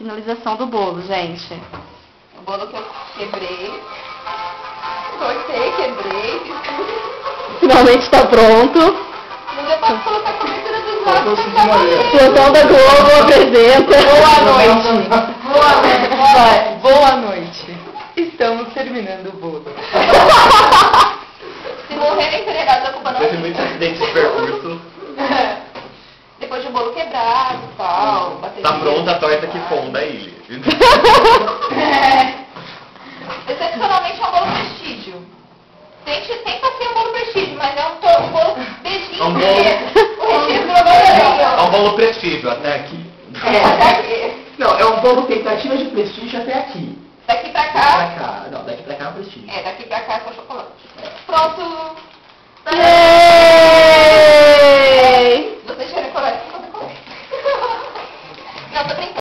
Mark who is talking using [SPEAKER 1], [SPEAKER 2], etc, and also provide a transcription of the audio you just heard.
[SPEAKER 1] finalização do bolo, gente.
[SPEAKER 2] O bolo que eu quebrei. Cortei, quebrei, fiz tudo.
[SPEAKER 1] Finalmente está pronto.
[SPEAKER 2] Não deu pra colocar a cobertura dos lados.
[SPEAKER 1] Plantão da Globo apresenta.
[SPEAKER 3] Boa noite.
[SPEAKER 1] Vai.
[SPEAKER 3] Boa noite. Estamos terminando o bolo.
[SPEAKER 2] Se morrerem envenenados, a culpa não é
[SPEAKER 4] Teve muitos acidentes de percurso.
[SPEAKER 2] Depois de um bolo quebrado, pau, bater
[SPEAKER 4] Tá pronta a torta que fonda a ilha.
[SPEAKER 2] Excepcionalmente é um bolo prestígio. Tenta ser um bolo prestígio, mas é um bolo beijinho.
[SPEAKER 4] É um bolo-
[SPEAKER 2] O recheio provavelmente.
[SPEAKER 4] É um bolo prestígio até aqui.
[SPEAKER 2] Até aqui.
[SPEAKER 5] Não, é um bolo tentativa de prestígio até aqui.
[SPEAKER 2] Daqui pra
[SPEAKER 5] Pra
[SPEAKER 2] cá.
[SPEAKER 5] cá. Não, daqui pra cá é um prestígio.
[SPEAKER 2] Daqui pra cá é só chocolate. Pronto.
[SPEAKER 1] Yay!
[SPEAKER 2] Vocês querem coragem? Não, tô brincando.